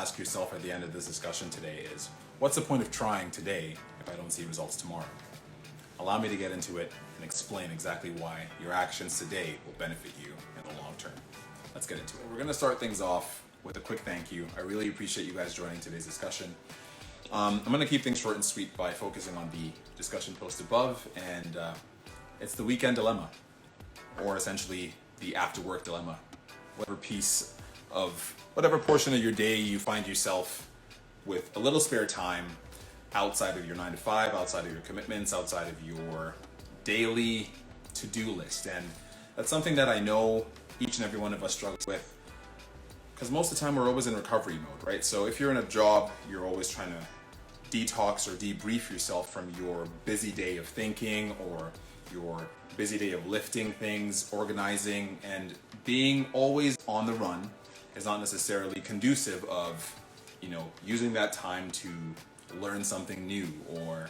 ask yourself at the end of this discussion today is, what's the point of trying today if I don't see results tomorrow? Allow me to get into it and explain exactly why your actions today will benefit you in the long term. Let's get into it. We're going to start things off with a quick thank you. I really appreciate you guys joining today's discussion. I'm going to keep things short and sweet by focusing on the discussion post above, and it's the weekend dilemma, or essentially the after work dilemma. Whatever portion of your day you find yourself with a little spare time outside of your 9 to 5, outside of your commitments, outside of your daily to-do list. And that's something that I know each and every one of us struggles with, because most of the time we're always in recovery mode, right? So if you're in a job, you're always trying to detox or debrief yourself from your busy day of thinking or your busy day of lifting things, organizing, and being always on the run is not necessarily conducive of, using that time to learn something new or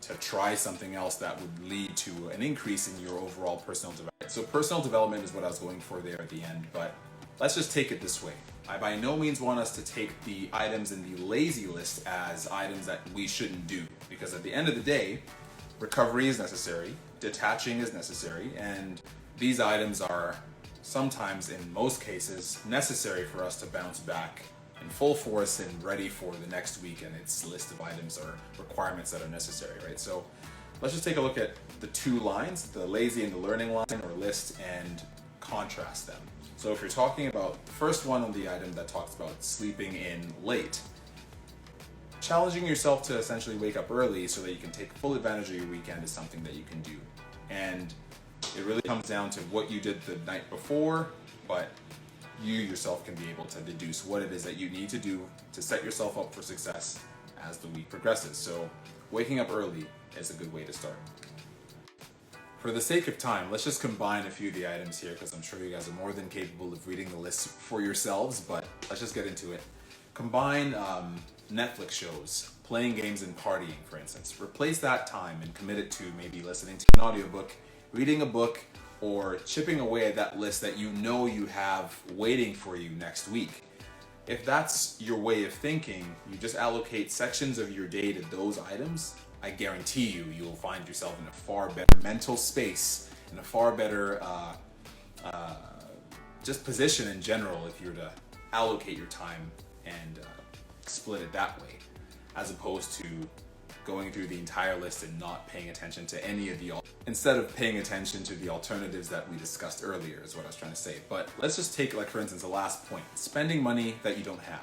to try something else that would lead to an increase in your overall personal development. So personal development is what I was going for there at the end, but let's just take it this way. I by no means want us to take the items in the lazy list as items that we shouldn't do, because at the end of the day, recovery is necessary, detaching is necessary, and these items are sometimes, in most cases, necessary for us to bounce back in full force and ready for the next week and its list of items or requirements that are necessary, right? So let's just take a look at the two lines, the lazy and the learning line or list, and contrast them. So if you're talking about the first one on the item that talks about sleeping in late, challenging yourself to essentially wake up early so that you can take full advantage of your weekend is something that you can do. And it really comes down to what you did the night before, but you yourself can be able to deduce what it is that you need to do to set yourself up for success as the week progresses. So waking up early is a good way to start. For the sake of time, let's just combine a few of the items here, because I'm sure you guys are more than capable of reading the list for yourselves, but let's just get into it. Combine Netflix shows, playing games and partying, for instance. Replace that time and commit it to maybe listening to an audiobook, reading a book, or chipping away at that list that you know you have waiting for you next week. If that's your way of thinking, you just allocate sections of your day to those items, I guarantee you'll find yourself in a far better mental space, in a far better just position in general if you're to allocate your time and split it that way, as opposed to going through the entire list and not paying attention to any of the instead of paying attention to the alternatives that we discussed earlier is what I was trying to say. But let's just take, like, for instance, the last point, spending money that you don't have.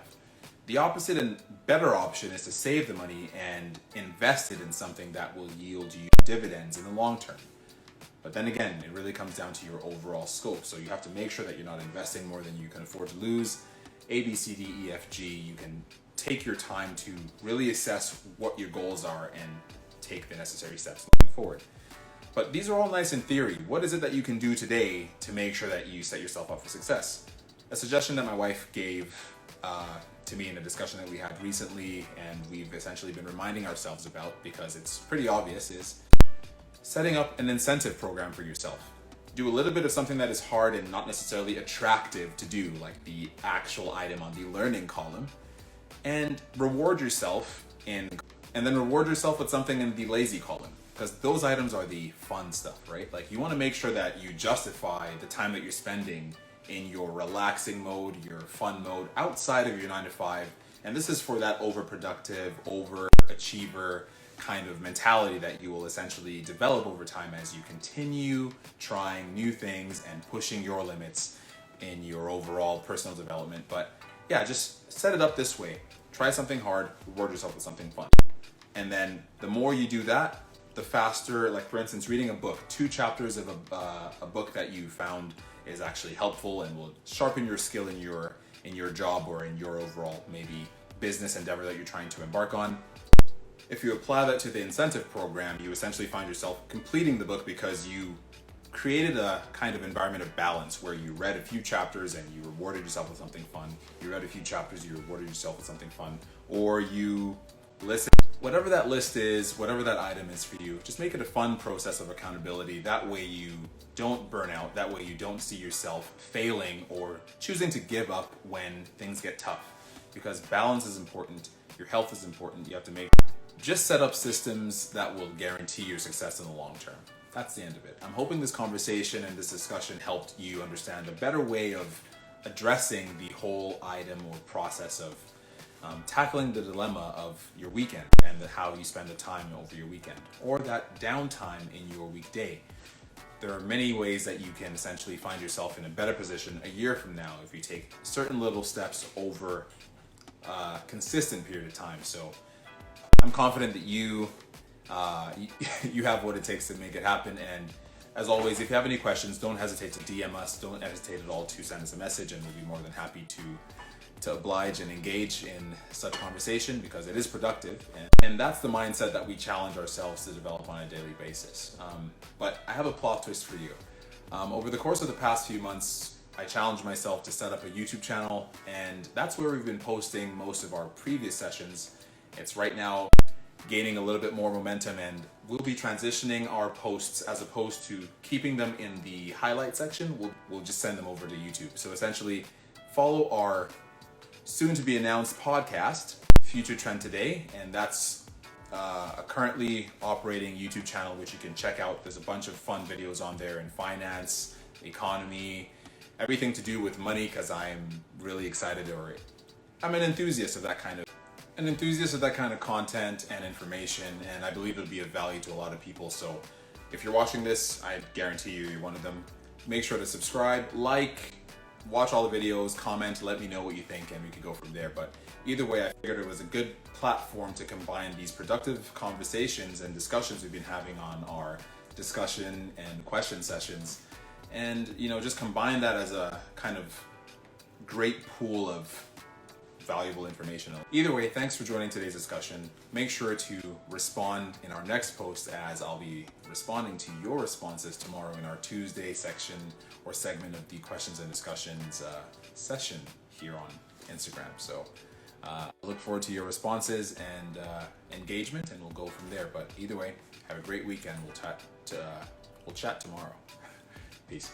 The opposite and better option is to save the money and invest it in something that will yield you dividends in the long term. But then again, it really comes down to your overall scope. So you have to make sure that you're not investing more than you can afford to lose. A, B, C, D, E, F, G, you can take your time to really assess what your goals are and take the necessary steps moving forward. But these are all nice in theory. What is it that you can do today to make sure that you set yourself up for success? A suggestion that my wife gave to me in a discussion that we had recently, and we've essentially been reminding ourselves about because it's pretty obvious, is setting up an incentive program for yourself. Do a little bit of something that is hard and not necessarily attractive to do, like the actual item on the learning column, and reward yourself and then reward yourself with something in the lazy column, because those items are the fun stuff, right? Like, you want to make sure that you justify the time that you're spending in your relaxing mode, your fun mode, outside of your 9 to 5. And this is for that overproductive, overachiever kind of mentality that you will essentially develop over time as you continue trying new things and pushing your limits in your overall personal development. But yeah, just set it up this way. Try something hard, reward yourself with something fun. And then the more you do that, the faster, like for instance, reading a book, 2 chapters of a book that you found is actually helpful and will sharpen your skill in your job or in your overall maybe business endeavor that you're trying to embark on. If you apply that to the incentive program, you essentially find yourself completing the book because you created a kind of environment of balance where you read a few chapters and you rewarded yourself with something fun. You read a few chapters, you rewarded yourself with something fun. Or you listen. Whatever that list is, whatever that item is for you, just make it a fun process of accountability. That way you don't burn out. That way you don't see yourself failing or choosing to give up when things get tough. because balance is important, your health is important. You have to just set up systems that will guarantee your success in the long term. That's the end of it. I'm hoping this conversation and this discussion helped you understand a better way of addressing the whole item or process of tackling the dilemma of your weekend and how you spend the time over your weekend or that downtime in your weekday. There are many ways that you can essentially find yourself in a better position a year from now if you take certain little steps over a consistent period of time. So I'm confident that you have what it takes to make it happen. And as always, if you have any questions, don't hesitate to DM us. Don't hesitate at all to send us a message, and we'll be more than happy to oblige and engage in such conversation because it is productive. And that's the mindset that we challenge ourselves to develop on a daily basis. But I have a plot twist for you. Over the course of the past few months, I challenged myself to set up a YouTube channel, and that's where we've been posting most of our previous sessions. It's right now gaining a little bit more momentum, and we'll be transitioning our posts as opposed to keeping them in the highlight section. We'll just send them over to YouTube. So essentially, follow our soon to be announced podcast, Future Trend Today, and that's a currently operating YouTube channel which you can check out. There's a bunch of fun videos on there in finance, economy, everything to do with money, because I'm really excited, or I'm an enthusiast of that kind of content and information, and I believe it'll be of value to a lot of people. So if you're watching this, I guarantee you're one of them. Make sure to subscribe, watch all the videos, comment, let me know what you think, and we could go from there. But either way, I figured it was a good platform to combine these productive conversations and discussions we've been having on our discussion and question sessions, and just combine that as a kind of great pool of valuable information. Either way, thanks for joining today's discussion. Make sure to respond in our next post, as I'll be responding to your responses tomorrow in our Tuesday section or segment of the questions and discussions session here on Instagram. So I look forward to your responses and engagement, and we'll go from there. But either way, have a great weekend. We'll chat tomorrow. Peace.